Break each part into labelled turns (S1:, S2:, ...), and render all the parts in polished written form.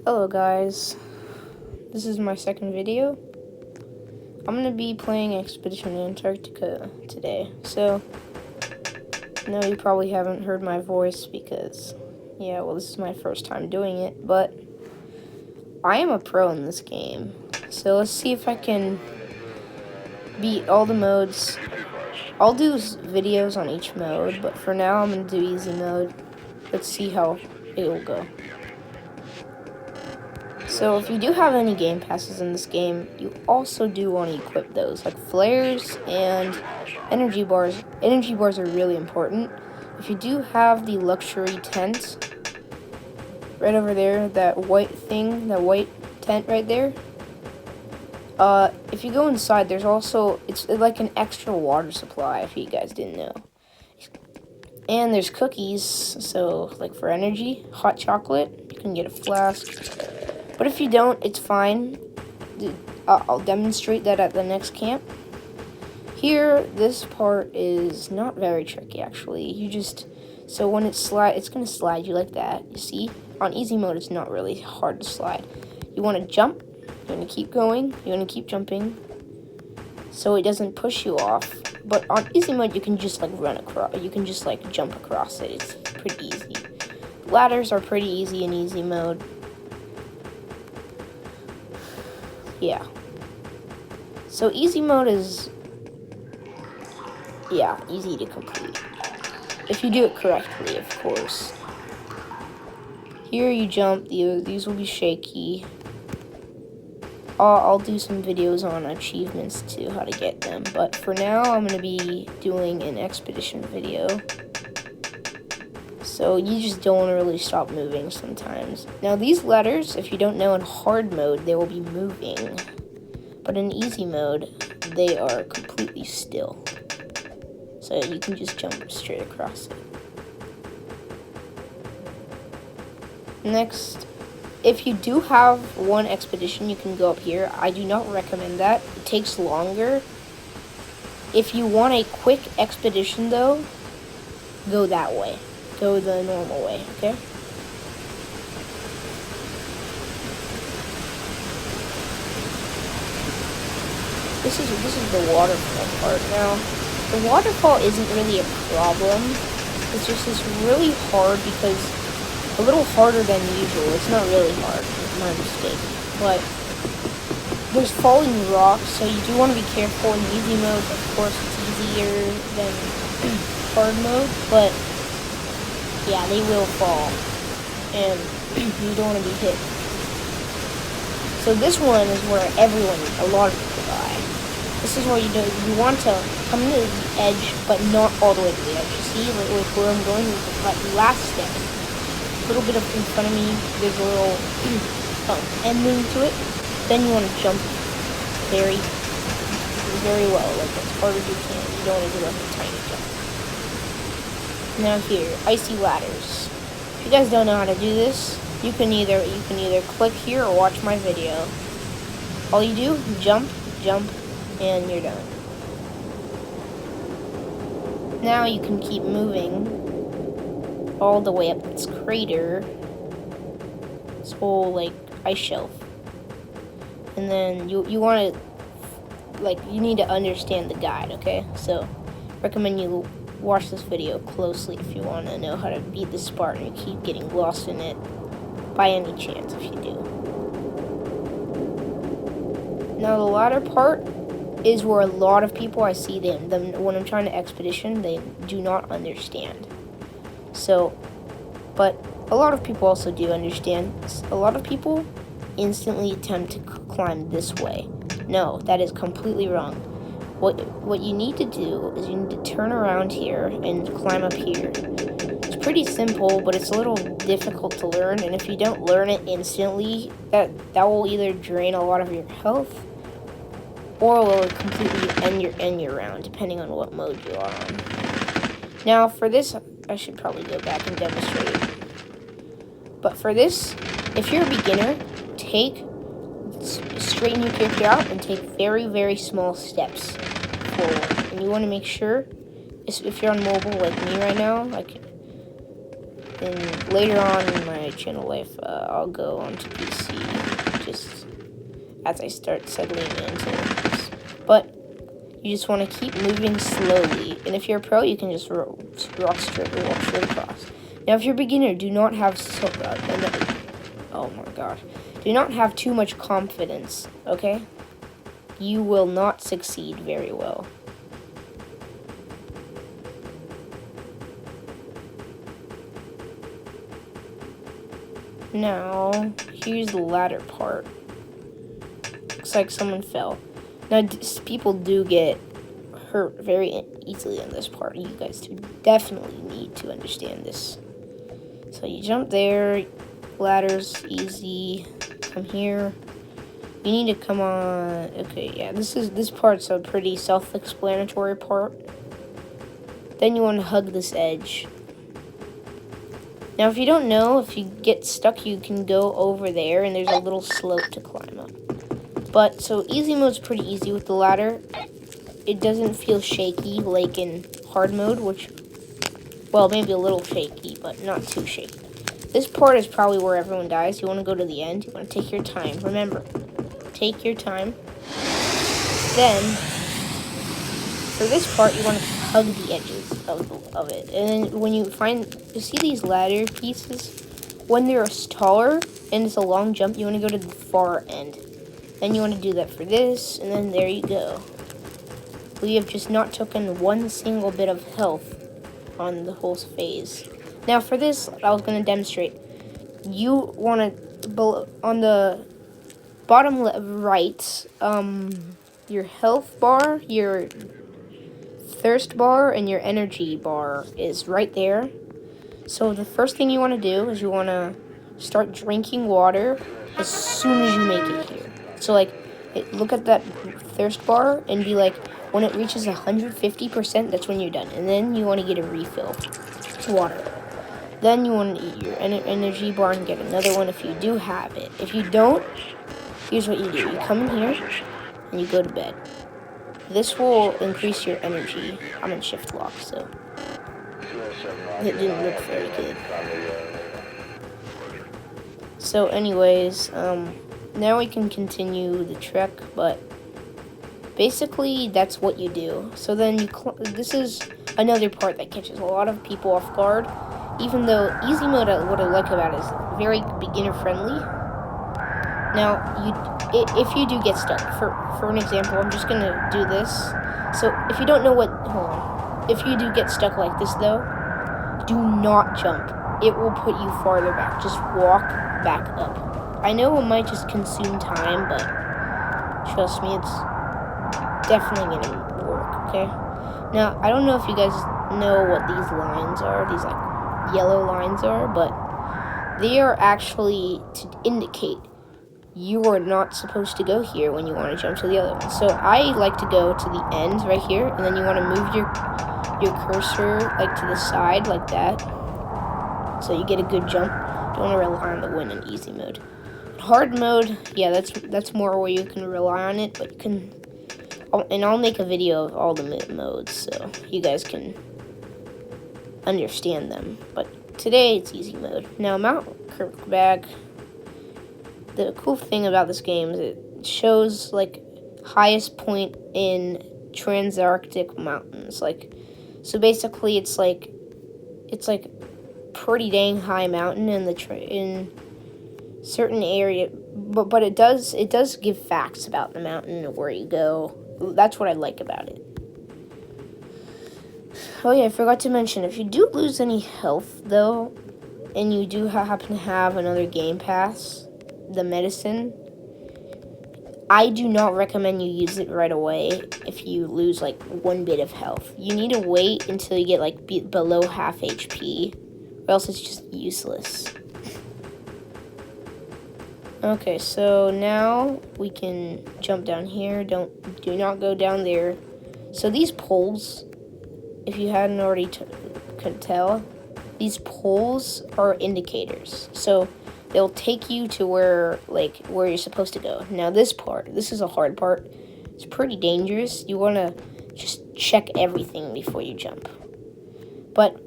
S1: Hello guys, this is my second video. I'm going to be playing Expedition Antarctica today. So, no, you probably haven't heard my voice because, this is my first time doing it, but I am a pro in this game. So let's see if I can beat all the modes. I'll do videos on each mode, but for now I'm going to do easy mode. Let's see how it will go. So if you do have any game passes in this game, you also do want to equip those, like flares and energy bars. Energy bars are really important. If you do have the luxury tent, right over there, that white thing, that white tent right there, if you go inside, there's also, it's like an extra water supply, if you guys didn't know. And there's cookies, so like for energy, hot chocolate, you can get a flask. But if you don't, it's fine. I'll demonstrate that at the next camp. Here, this part is not very tricky, actually. So when it's going to slide you like that. You see? On easy mode, it's not really hard to slide. You want to jump. You want to keep going. You want to keep jumping. So it doesn't push you off. But on easy mode, you can just, run across. You can just, jump across it. It's pretty easy. Ladders are pretty easy in easy mode. Yeah. So easy mode is, easy to complete. If you do it correctly, of course. Here you jump, these will be shaky. I'll do some videos on achievements too, how to get them. But for now, I'm going to be doing an expedition video. So you just don't want to really stop moving sometimes. Now these ladders, if you don't know, in hard mode, they will be moving. But in easy mode, they are completely still. So you can just jump straight across it. Next, if you do have one expedition, you can go up here. I do not recommend that. It takes longer. If you want a quick expedition though, go that way. Go the normal way, okay? This is the waterfall part now. The waterfall isn't really a problem. It's just really hard because a little harder than usual. It's not really hard, it's my mistake. But there's falling rocks, so you do want to be careful in easy mode. Of course, it's easier than hard mode, but yeah, they will fall, and you don't want to be hit. So this one is where a lot of people die. This is where you want to come to the edge, but not all the way to the edge. See, like where I'm going with the last step. A little bit in front of me, there's a little ending to it. Then you want to jump very, very well, like as hard as you can. You don't want to do like a tiny jump. Now here, icy ladders. If you guys don't know how to do this, you can either click here or watch my video. All you do, jump, and you're done. Now you can keep moving all the way up this crater, this whole ice shelf, and then you want to you need to understand the guide. Okay, so recommend you watch this video closely if you want to know how to beat the Spartan and keep getting lost in it by any chance if you do. Now the latter part is where a lot of people, I see them when I'm trying to expedition, they do not understand. So, but a lot of people also do understand. A lot of people instantly attempt to climb this way. No, that is completely wrong. What you need to do is you need to turn around here and climb up here. It's pretty simple, but it's a little difficult to learn, and if you don't learn it instantly, that will either drain a lot of your health, or will completely end your round, depending on what mode you are on. Now, for this, I should probably go back and demonstrate. But for this, if you're a beginner, straighten your character out and take very, very small steps forward. And you want to make sure, if you're on mobile like me right now, And later on in my channel life, I'll go onto PC just as I start settling into this. But you just want to keep moving slowly. And if you're a pro, you can just walk straight across. Now, if you're a beginner, do not have oh my god. Do not have too much confidence, okay? You will not succeed very well. Now, here's the ladder part. Looks like someone fell. Now, people do get hurt very easily on this part. You guys do definitely need to understand this. So you jump there, ladder's easy. Come here. You need to come on. Okay, yeah, this part's a pretty self-explanatory part. Then you want to hug this edge. Now, if you don't know, if you get stuck, you can go over there, and there's a little slope to climb up. But, so easy mode's pretty easy with the ladder. It doesn't feel shaky like in hard mode, which, well, maybe a little shaky, but not too shaky. This part is probably where everyone dies. You want to go to the end. You want to take your time. Remember, take your time. Then, for this part, you want to hug the edges of it. And then when you see these ladder pieces, when they're taller and it's a long jump, you want to go to the far end. Then you want to do that for this, and then there you go. We have just not taken one single bit of health on the whole phase. Now for this, I was going to demonstrate. You want to, on the bottom right, your health bar, your thirst bar, and your energy bar is right there. So the first thing you want to do is you want to start drinking water as soon as you make it here. So like, look at that thirst bar and be like, when it reaches 150%, that's when you're done. And then you want to get a refill water. Then you want to eat your energy bar and get another one if you do have it. If you don't, here's what you do. You come in here and you go to bed. This will increase your energy. I'm in shift lock, so it didn't look very good. So anyways, now we can continue the trek, but basically that's what you do. So then this is another part that catches a lot of people off guard. Even though easy mode, what I like about it is very beginner friendly. Now, if you do get stuck, for an example, I'm just gonna do this. So if you don't know hold on. If you do get stuck like this though, do not jump. It will put you farther back. Just walk back up. I know it might just consume time, but trust me, it's definitely gonna work, okay? Now, I don't know if you guys know what these lines are, these like yellow lines are, but they are actually to indicate you are not supposed to go here when you want to jump to the other one. So I like to go to the end right here, and then you want to move your cursor like to the side like that, so you get a good jump. Don't want to rely on the wind in easy mode. Hard mode, yeah, that's more where you can rely on it, but you can. And I'll make a video of all the modes so you guys can understand them. But today it's easy mode. Now Mount Kirkbag, the cool thing about this game is it shows like highest point in Transantarctic mountains. Like, so basically it's like pretty dang high mountain in certain area, but it does give facts about the mountain and where you go. That's what I like about it. Oh yeah, I forgot to mention, if you do lose any health though, and you do happen to have another game pass, the medicine, I do not recommend you use it right away if you lose like one bit of health. You need to wait until you get like below half HP, or else it's just useless. Okay, so now we can jump down here. Do not go down there. So these poles, if you hadn't already could tell, these poles are indicators. So they'll take you to where you're supposed to go. Now this is a hard part. It's pretty dangerous. You want to just check everything before you jump. But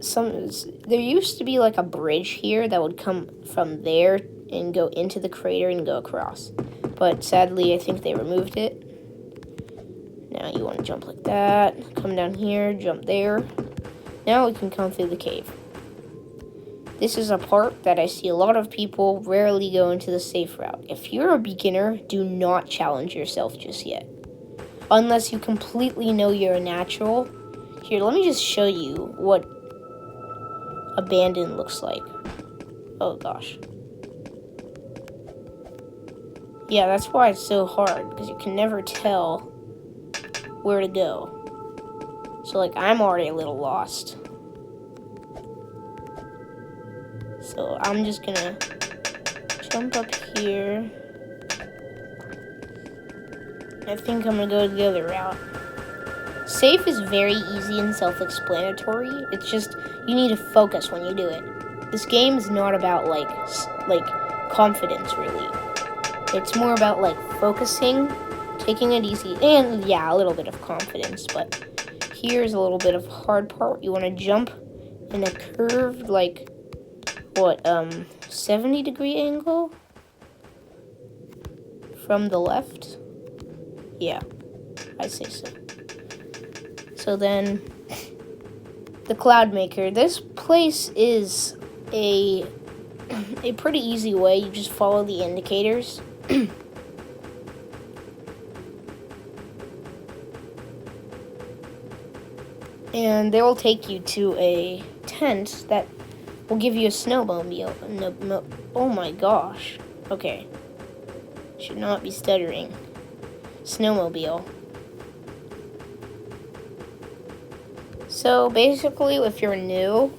S1: there used to be like a bridge here that would come from there and go into the crater and go across. But sadly, I think they removed it. Now you want to jump like that, come down here, jump there. Now we can come through the cave. This is a part that I see a lot of people rarely go into the safe route. If you're a beginner, do not challenge yourself just yet. Unless you completely know you're a natural. Here, let me just show you what abandoned looks like. Oh gosh. Yeah, that's why it's so hard, because you can never tell where to go. So like, I'm already a little lost. So I'm just gonna jump up here. I think I'm gonna go the other route. Safe is very easy and self-explanatory. It's just, you need to focus when you do it. This game is not about like confidence really. It's more about like focusing, taking it easy, and yeah, a little bit of confidence. But here's a little bit of hard part. You want to jump in a curved like 70-degree angle from the left. Yeah, I say so. So then, the Cloud Maker. This place is a pretty easy way. You just follow the indicators. And they will take you to a tent that will give you a snowmobile. No, oh my gosh. Okay. Should not be stuttering. Snowmobile. So basically, if you're new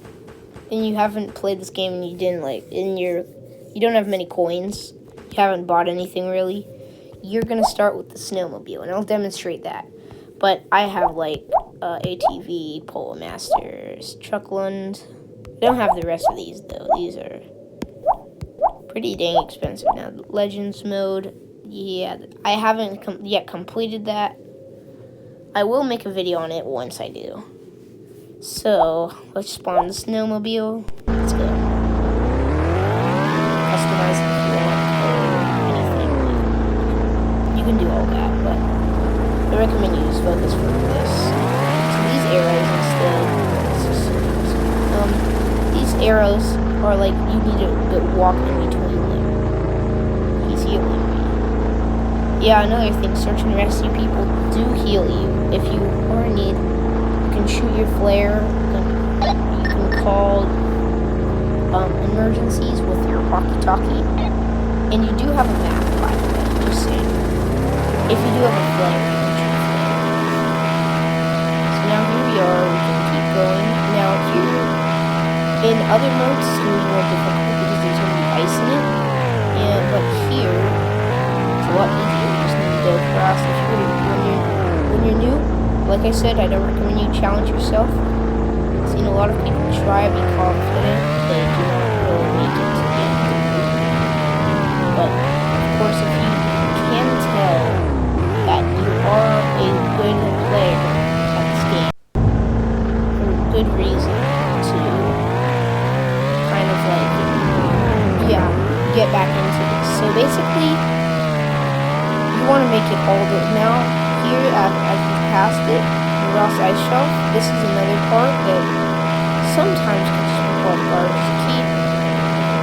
S1: and you haven't played this game and you don't have many coins, you haven't bought anything really, you're gonna start with the snowmobile, and I'll demonstrate that. But I have like ATV, Polo Masters, Truckland. I don't have the rest of these though. These are pretty dang expensive now. Legends mode, yeah, I haven't yet completed that. I will make a video on it once I do. So let's spawn the snowmobile. Let's go. Customize it if you want, or anything. You can do all that, but I recommend you use focus for this. So these arrows instead. These arrows are like you need to walk in between them. He's healing me. Yeah, another thing, search and rescue people do heal you. If you are in need, you can shoot your flare. You can call emergencies with your walkie-talkie. And you do have a map, by the way, just saying. If you do have a flare, you can shoot a flare. So now here we are, we can keep going. Now here, in other modes, it's going to be more difficult because there's going to be ice in it. But here, it's a lot easier. You just need to go across. When you're new, like I said, I don't recommend you challenge yourself. I've seen a lot of people try to be confident, they do not really make it to the end. But, of course, if you can tell that you are a good player at this game, for a good reason to kind of like, get back into this. So basically, you want to make it all the now. Here, as you passed it, the Ross Ice Shelf, this is another part that sometimes can just be called hard. Just keep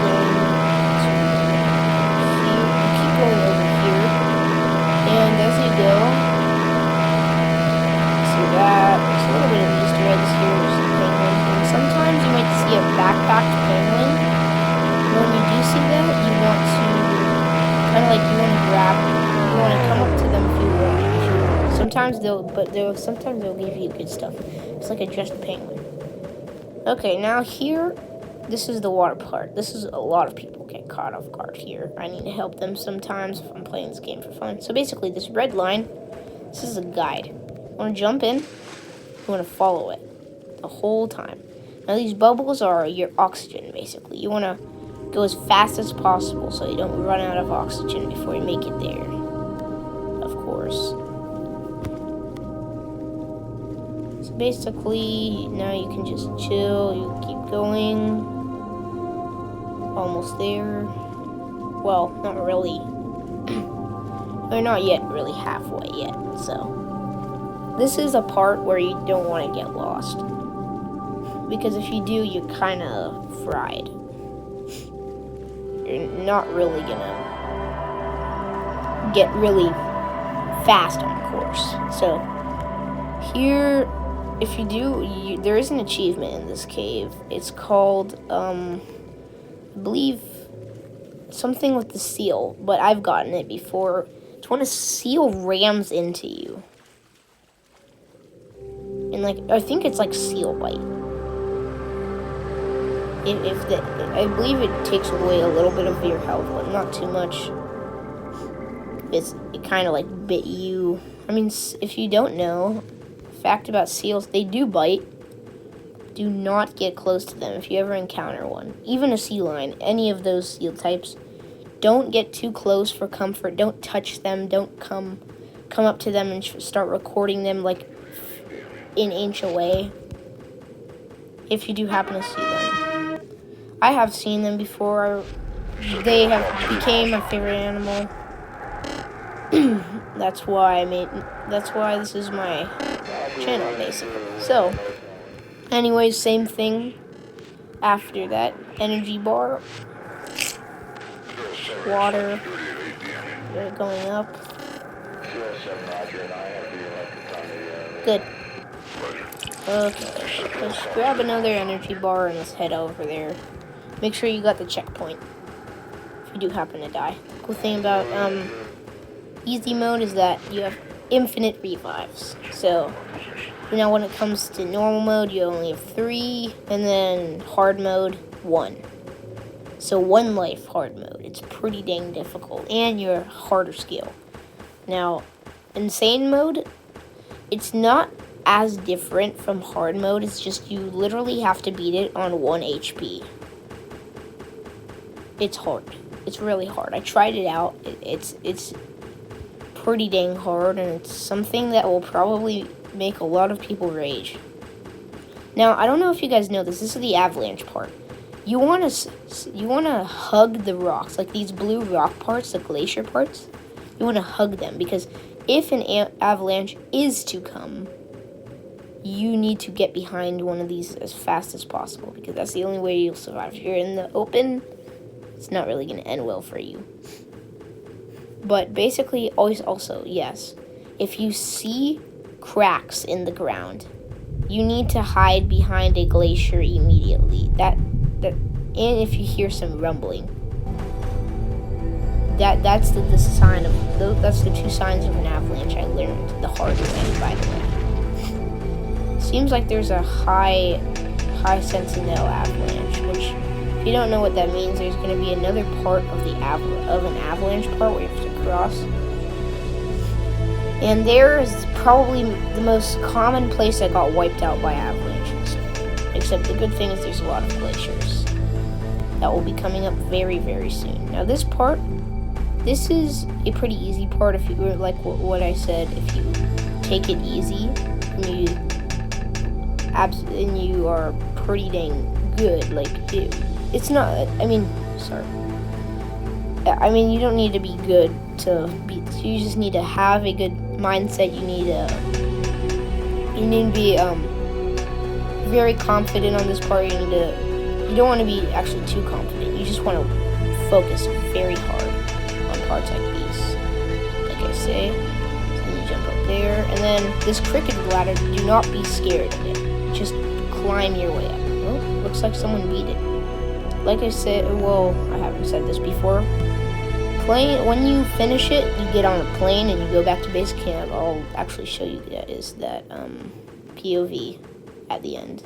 S1: going to here, keep going over here, and as you go, see that, there's a little bit of Easter eggs here, there's some penguins, and sometimes you might see a backpacked penguin. When you do see that, you want to, kind of like, you want to come up to them if you want. Sometimes they'll give you good stuff. It's like a dressed penguin. Okay, now here, this is the water part. This is a lot of people get caught off guard here. I need to help them sometimes if I'm playing this game for fun. So basically, this red line, this is a guide. You want to jump in, you want to follow it the whole time. Now these bubbles are your oxygen, basically. You want to go as fast as possible so you don't run out of oxygen before you make it there. Of course. So basically, now you can just chill, you keep going. Almost there. Well, not really. We're not yet really halfway yet, so. This is a part where you don't want to get lost. Because if you do, you're kind of fried. You're not really gonna get really fast on course. So, here, if you do, there is an achievement in this cave. It's called, I believe, something with the seal, but I've gotten it before. It's when a seal rams into you. And, like, I think it's like seal bite. I believe it takes away a little bit of your health, but not too much. It kind of, like, bit you. I mean, if you don't know, fact about seals, they do bite. Do not get close to them if you ever encounter one. Even a sea lion, any of those seal types. Don't get too close for comfort. Don't touch them. Don't come up to them and start recording them like an inch away. If you do happen to see them. I have seen them before. They have became my favorite animal. That's why this is my channel, basically. So, anyways, same thing. After that, energy bar, water, going up. Good. Okay, let's grab another energy bar and let's head over there. Make sure you got the checkpoint if you do happen to die. The cool thing about easy mode is that you have infinite revives. So, now when it comes to normal mode, you only have 3, and then hard mode, 1. So 1 life hard mode. It's pretty dang difficult, and you're harder skill. Now, insane mode, it's not as different from hard mode. It's just you literally have to beat it on 1 HP. It's hard. It's really hard. I tried it out. It's pretty dang hard, and it's something that will probably make a lot of people rage. Now, I don't know if you guys know this. This is the avalanche part. You want to hug the rocks, like these blue rock parts, the glacier parts. You want to hug them because if an avalanche is to come, you need to get behind one of these as fast as possible because that's the only way you'll survive. If you're in the open, it's not really going to end well for you. But basically, also, yes, if you see cracks in the ground, you need to hide behind a glacier immediately. And if you hear some rumbling, that's the sign of that's the 2 signs of an avalanche. I learned the hard way, by the way. Seems like there's a high sentinel avalanche, which if you don't know what that means, there's going to be another part of an avalanche part where you have to cross. And there is probably the most common place that got wiped out by avalanches. Except the good thing is there's a lot of glaciers that will be coming up very, very soon. Now this is a pretty easy part if you were like what I said. If you take it easy and you are pretty dang good. Like it's not. I mean, you don't need to be good to beat. You just need to have a good mindset. You need to be very confident on this part. You don't want to be actually too confident. You just want to focus very hard on parts like these. Like I say, so then you jump up there, and then this cricket ladder. Do not be scared of it. Just climb your way up. Oh, looks like someone beat it. Like I said, well, I haven't said this before. When you finish it, you get on a plane and you go back to base camp. I'll actually show you that POV at the end.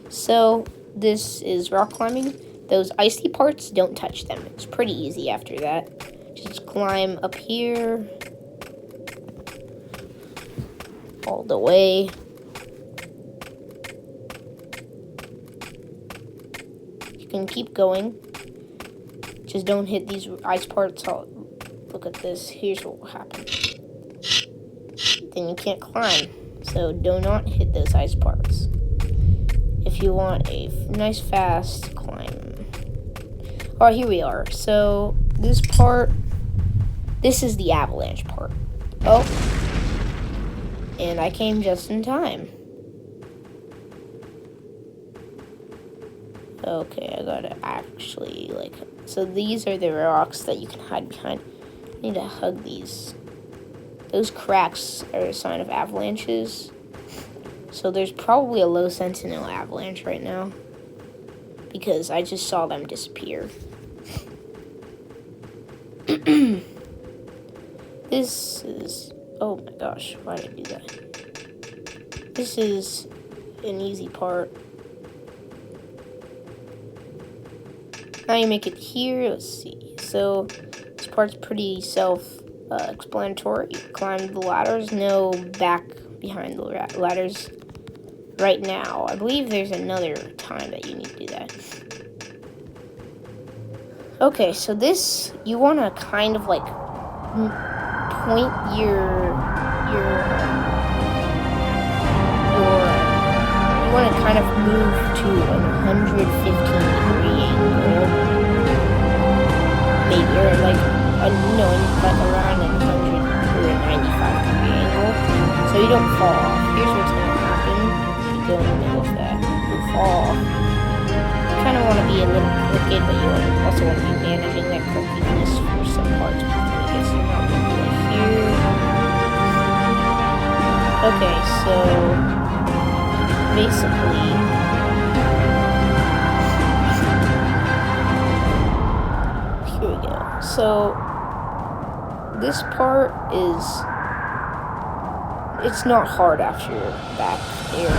S1: So this is rock climbing. Those icy parts, don't touch them. It's pretty easy after that. Just climb up here all the way. You can keep going. Just don't hit these ice parts. Look at this. Here's what will happen. Then you can't climb. So do not hit those ice parts if you want a nice fast climb. Alright, here we are. So this is the avalanche part. Oh, and I came just in time. Okay, I gotta actually, so these are the rocks that you can hide behind. I need to hug these. Those cracks are a sign of avalanches. So there's probably a low sentinel avalanche right now, because I just saw them disappear. This is, oh my gosh, why did I do that? This is an easy part. Now you make it here, let's see. So this part's pretty self-explanatory. Climb the ladders, no back behind the ladders right now. I believe there's another time that you need to do that. Okay, so this, you want to kind of like point you want to kind of move to a 115-degree angle, maybe, or like around a 100 or a 95-degree angle, so you don't fall off. Here's what's going to happen if you go in the middle of that. You fall off. You kind of want to be a little crooked, but you also want to be managing that crookedness for some parts. I guess you're not going to do it here. Okay, so basically, here we go. So this part is, it's not hard after your back air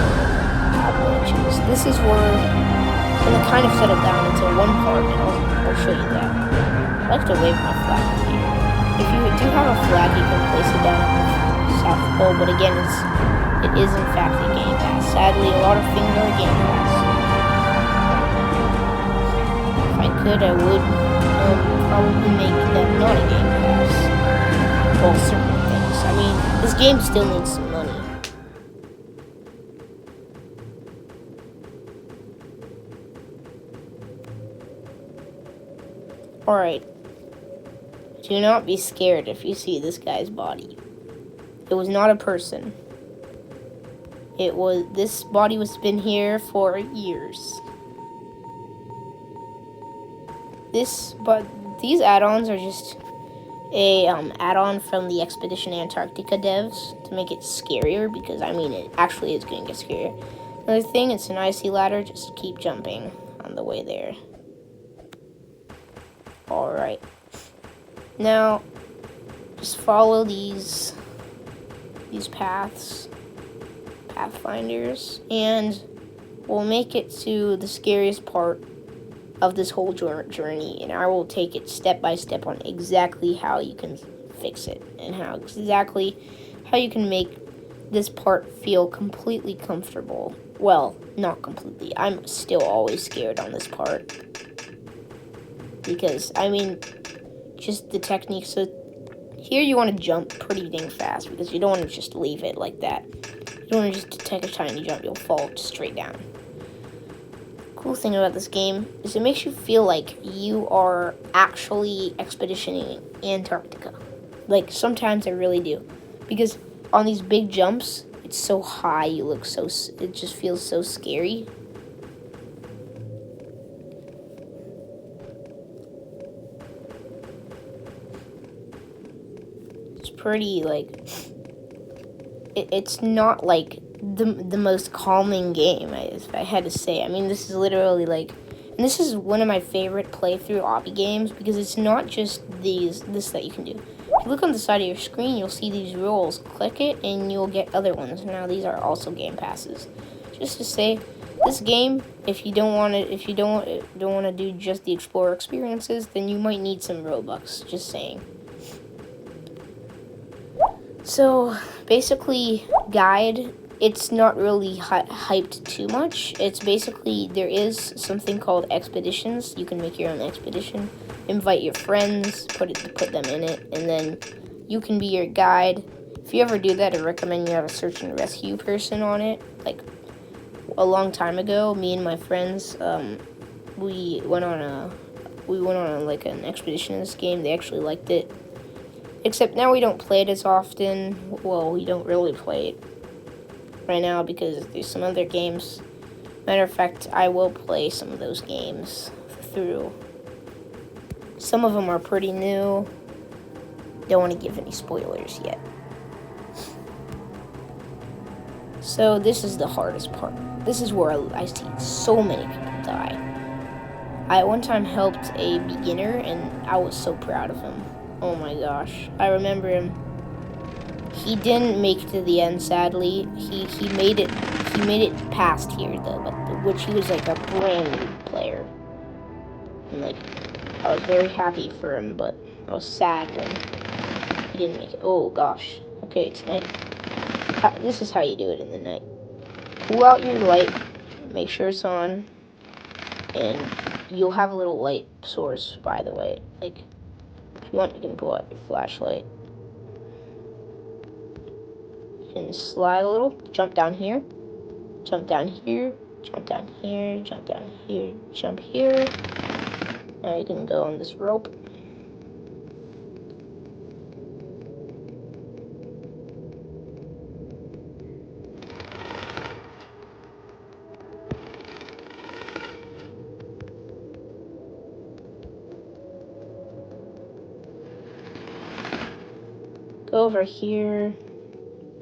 S1: avalanches. This is where it's going to kind of settle down into one part, and I'll show you that. I like to wave my flag here. If you do have a flag, you can place it down on the South Pole, but again, it is in fact a game pass. Sadly, a lot of things are a game pass. If I could, I would probably make them not a game pass. Well, certain things. I mean, this game still needs some money. Alright. Do not be scared if you see this guy's body. It was not a person. This body was been here for years. But these add-ons are just a add-on from the Expedition Antarctica devs to make it scarier, because I mean it actually is going to get scarier. Another thing, it's an icy ladder. Just keep jumping on the way there. All right. Now, just follow these pathfinders, and we'll make it to the scariest part of this whole journey, and I will take it step by step on exactly how you can fix it, and how you can make this part feel completely comfortable. Well, not completely. I'm still always scared on this part, because I mean, just the technique. So here you want to jump pretty dang fast, because you don't want to just leave it like that. You don't want to just take a tiny jump, you'll fall straight down. Cool thing about this game is it makes you feel like you are actually expeditioning Antarctica. Like, sometimes I really do. Because on these big jumps, it's so high, it just feels so scary. It's pretty, it's not like the most calming game, if I had to say. I mean, this is literally and this is one of my favorite playthrough obby games, because it's not just this that you can do. If you look on the side of your screen, you'll see these rules. Click it, and you'll get other ones. Now, these are also game passes. Just to say, this game, if you don't want to do just the Explorer experiences, then you might need some Robux. Just saying. So, basically, guide, it's not really hyped too much. It's basically, there is something called expeditions. You can make your own expedition, invite your friends, put them in it, and then you can be your guide. If you ever do that, I recommend you have a search and rescue person on it. Like, a long time ago, me and my friends, we went on like an expedition in this game. They actually liked it. Except now we don't play it as often. Well, we don't really play it right now because there's some other games. Matter of fact, I will play some of those games through. Some of them are pretty new. Don't want to give any spoilers yet. So this is the hardest part. This is where I see so many people die. I one time helped a beginner and I was so proud of him. Oh my gosh. I remember him. He didn't make it to the end, sadly. He made it past here though, but which he was like a brand new player. And like I was very happy for him, but I was sad when he didn't make it. Oh gosh. Okay, it's night. This is how you do it in the night. Pull out your light, make sure it's on, and you'll have a little light source, by the way. Like, if you want, you can pull out your flashlight. You can slide a little, jump down here, jump down here, jump down here, jump down here, jump here. Now you can go on this rope. Go over here.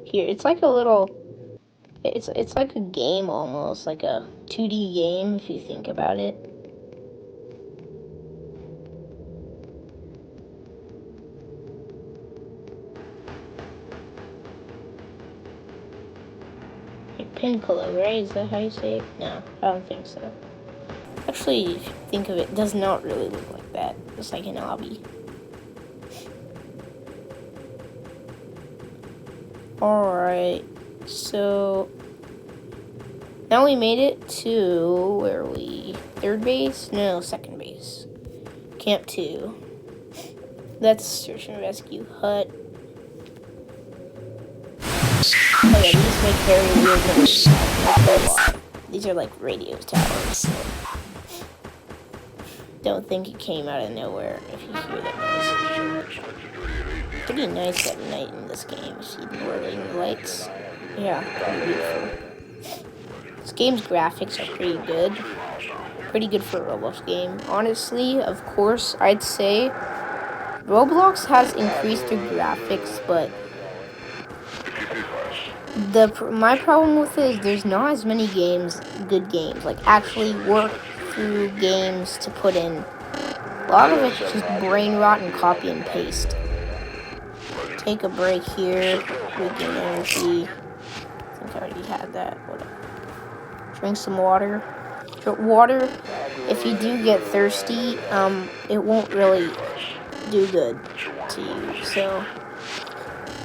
S1: Here, it's like a little, it's like a game almost, like a 2D game if you think about it. Pincolo, right? Is that how you say it? No, I don't think so. Actually, if you think of it, it does not really look like that. It's like an obby. Alright, so now we made it to, where are we? Third base? No, second base. Camp 2. That's search and rescue hut. Oh yeah, these make very weird noises. These are like radio towers. So don't think it came out of nowhere if you hear that noise. Pretty nice at night in this game. See the northern lights? Yeah, pretty beautiful. This game's graphics are pretty good. Pretty good for a Roblox game. Honestly, of course, I'd say Roblox has increased their graphics, but my problem with it is there's not as many good games, like actually work through games to put in. A lot of it's just brain rot and copy and paste. Take a break here, regain energy. I think I already had that. Whatever. Drink some water. Water, if you do get thirsty, it won't really do good to you, so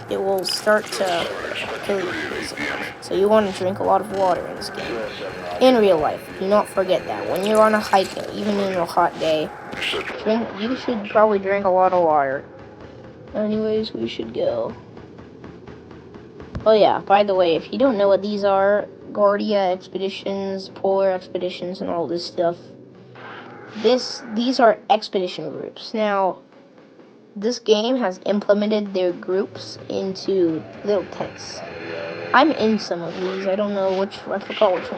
S1: it will start to kill you, basically. So you want to drink a lot of water in this game. In real life, do not forget that. When you're on a hike, even in a hot day, you should probably drink a lot of water. Anyways, we should go. Oh yeah, by the way, if you don't know what these are, Guardia expeditions, polar expeditions, and all this stuff, these are expedition groups. Now, this game has implemented their groups into little tents. I'm in some of these. I don't know I forgot which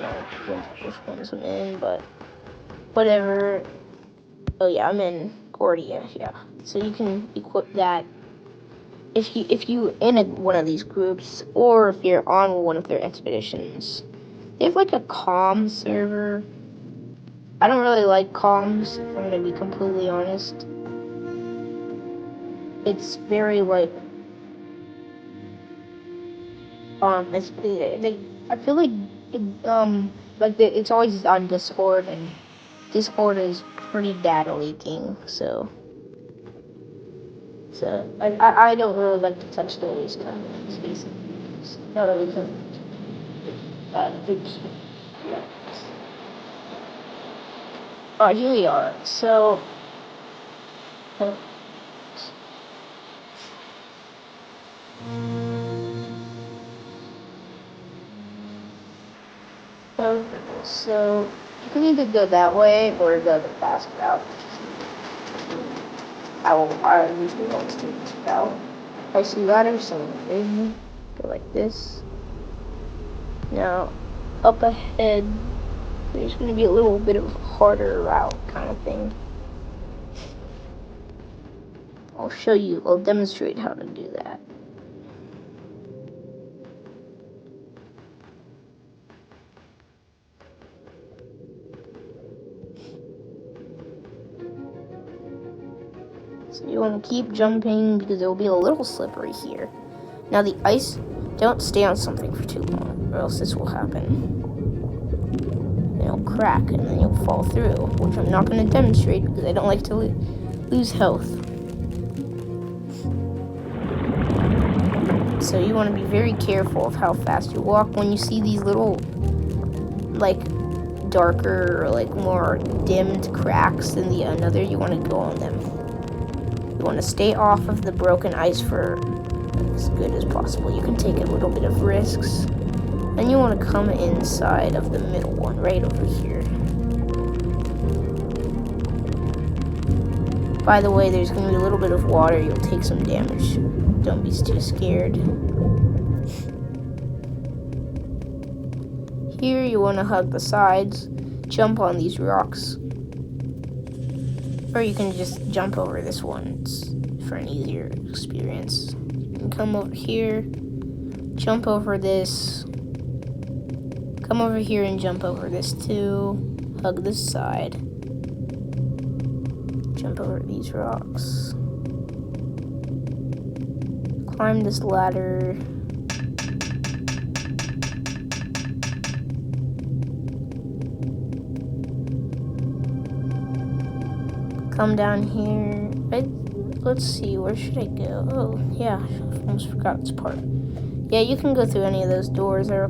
S1: ones I'm in, but whatever. Oh yeah, I'm in Guardia, yeah. So you can equip that if you in one of these groups, or if you're on one of their expeditions. They have like a comm server. I don't really like comms, if I'm gonna be completely honest. It's very like I feel like it's always on Discord, and Discord is pretty data leaking, so I don't really like to touch those kind of things, basically. No, that we can Alright, here we are. So So you can either go that way or go the fast route. I usually always take this route. I see ladders, so go like this. Now, up ahead, there's going to be a little bit of harder route kind of thing. I'll demonstrate how to do that. So you want to keep jumping because it will be a little slippery here. Now the ice, don't stay on something for too long or else this will happen. And it'll crack and then you'll fall through, which I'm not going to demonstrate because I don't like to lose health. So you want to be very careful of how fast you walk. When you see these little, like, darker or like more dimmed cracks than the another, you want to go on them. You want to stay off of the broken ice for as good as possible. You can take a little bit of risks. Then you want to come inside of the middle one, right over here. By the way, there's going to be a little bit of water. You'll take some damage. Don't be too scared. Here, you want to hug the sides, jump on these rocks. Or you can just jump over this one. It's for an easier experience. You can come over here, jump over this, come over here and jump over this too. Hug this side. Jump over these rocks. Climb this ladder. Come down here. Let's see, where should I go? Oh, yeah, I almost forgot this part. Yeah, you can go through any of those doors. I don't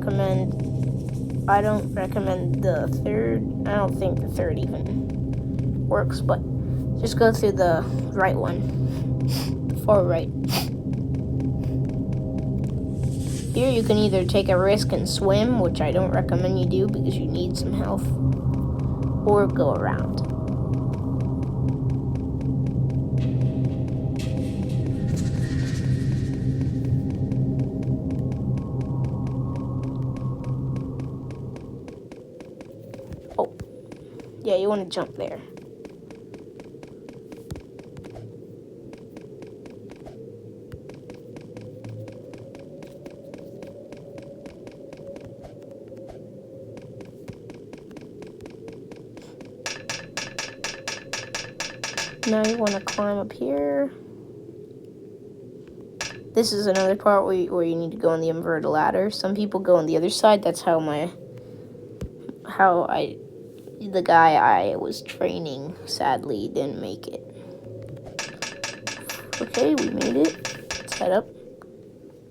S1: recommend the third. I don't think the third even works, but just go through the right one, the far right. Here you can either take a risk and swim, which I don't recommend you do because you need some health, or go around. Oh, yeah, you want to jump there. Now you want to climb up here. This is another part where you need to go on the inverted ladder. Some people go on the other side. That's the guy I was training sadly didn't make it. Okay, we made it. Let's head up.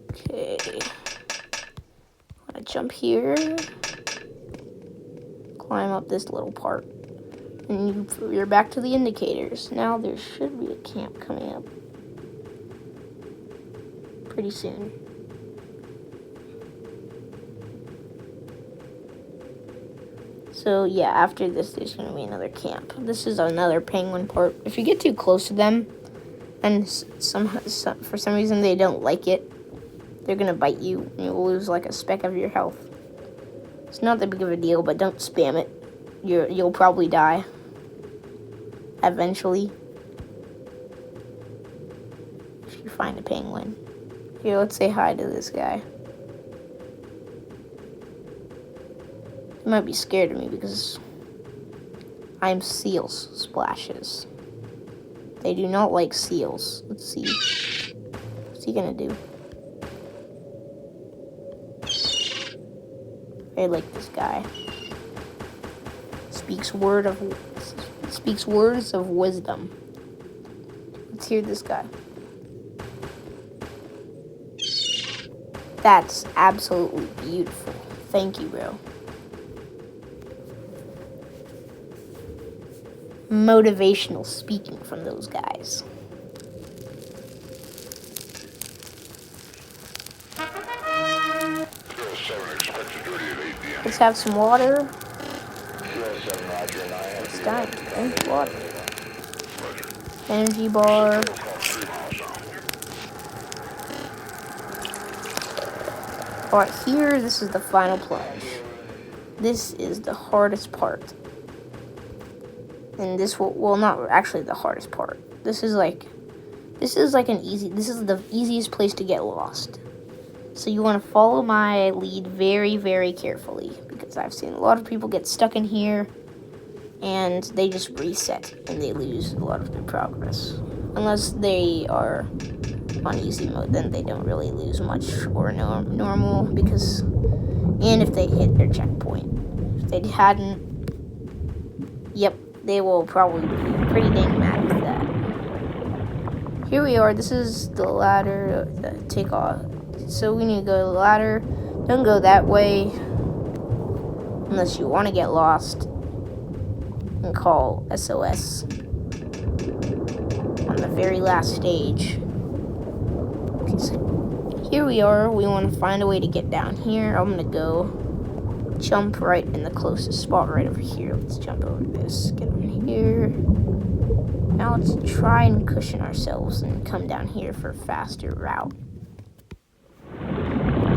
S1: Okay. I'm gonna jump here. Climb up this little part. And you're back to the indicators. Now there should be a camp coming up pretty soon. So yeah, after this there's going to be another camp. This is another penguin part. If you get too close to them and for some reason they don't like it, they're going to bite you and you'll lose like a speck of your health. It's not that big of a deal, but don't spam it. You'll probably die eventually if you find a penguin. Here, let's say hi to this guy. He might be scared of me because I'm seals splashes. They do not like seals. Let's see. What's he gonna do? I like this guy. Speaks words of wisdom. Let's hear this guy. That's absolutely beautiful. Thank you, bro. Motivational speaking from those guys. Let's have some water. time. Drink water. Energy bar. Alright, here, this is the final plunge. This is the hardest part. And this will, well, not actually the hardest part. This is the easiest place to get lost. So you want to follow my lead very, very carefully, because I've seen a lot of people get stuck in here and they just reset and they lose a lot of their progress. Unless they are on easy mode, then they don't really lose much, or normal, because, and if they hit their checkpoint. If they hadn't, yep, they will probably be pretty dang mad with that. Here we are. This is the ladder, the takeoff. So we need to go to the ladder. Don't go that way unless you want to get lost and call SOS on the very last stage. Okay, so here we are. We want to find a way to get down here. I'm going to go jump right in the closest spot right over here. Let's jump over this. Get on here. Now let's try and cushion ourselves and come down here for a faster route.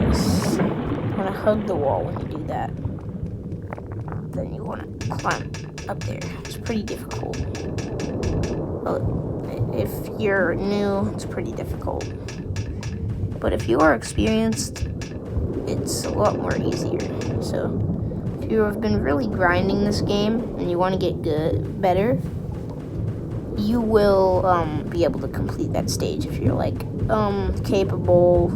S1: Yes. You want to hug the wall when you do that. Then you want to climb up there. It's pretty difficult. Well, if you're new, it's pretty difficult. But if you are experienced, it's a lot more easier. So if you have been really grinding this game and you want to get better, you will be able to complete that stage if you're like capable.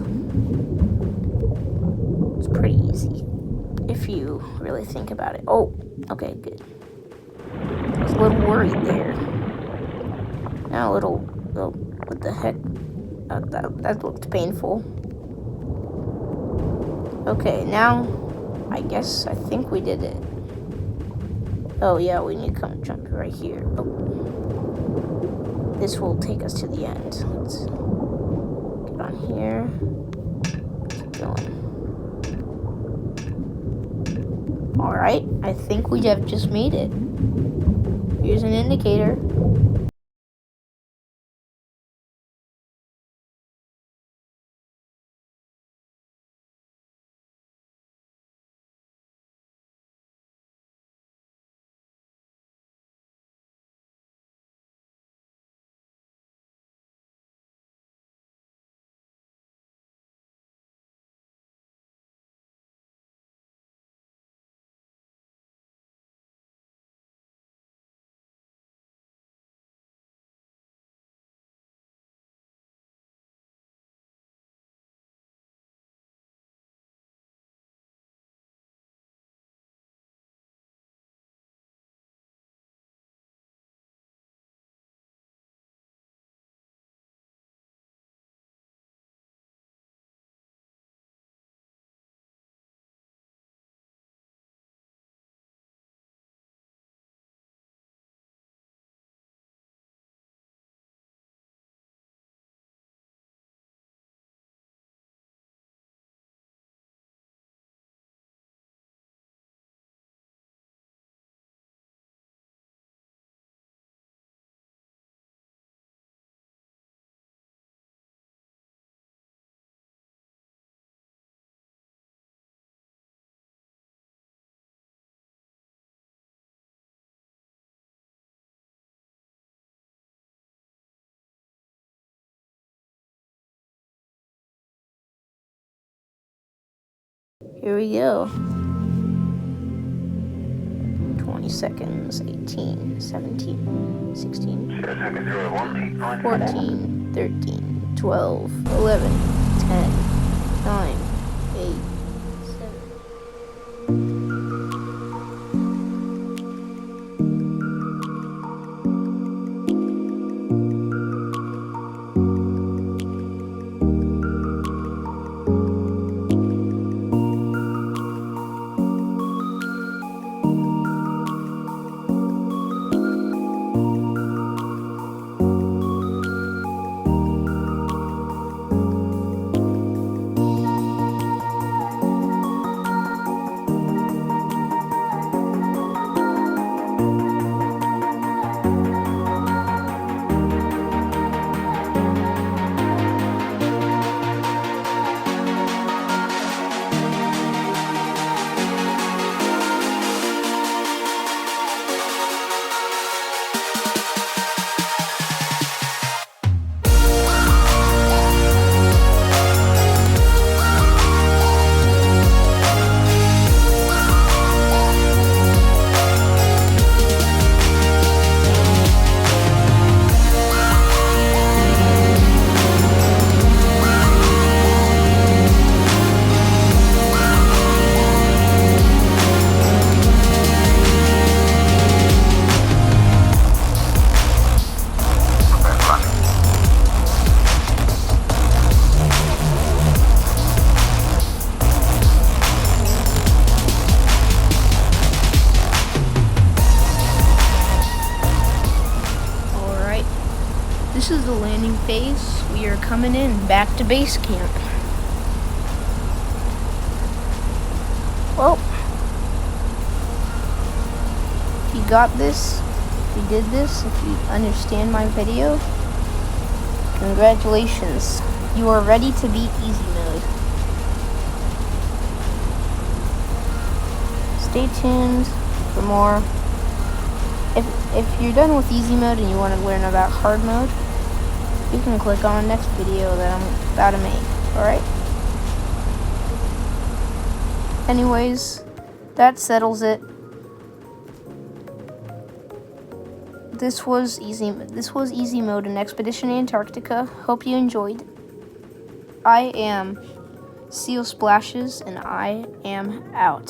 S1: It's pretty easy if you really think about it. Oh, okay, good. I was a little worried there. Now a little, oh, what the heck? That looked painful. Okay, now I think we did it. Oh yeah, we need to come jump right here. Oh. This will take us to the end. Let's get on here. Keep going. Alright, I think we have just made it. Here's an indicator. Here we go. 20 seconds. 18, 17, 16, 14, 13, 12, 11, 10, 9, 8, 7. base. We are coming in back to base camp. Well, if you got this, if you did this, if you understand my video, congratulations. You are ready to beat easy mode. Stay tuned for more. If you're done with easy mode and you want to learn about hard mode, you can click on the next video that I'm about to make, alright? Anyways, that settles it. This was easy mode in Expedition Antarctica. Hope you enjoyed. I am Seal Splashes, and I am out.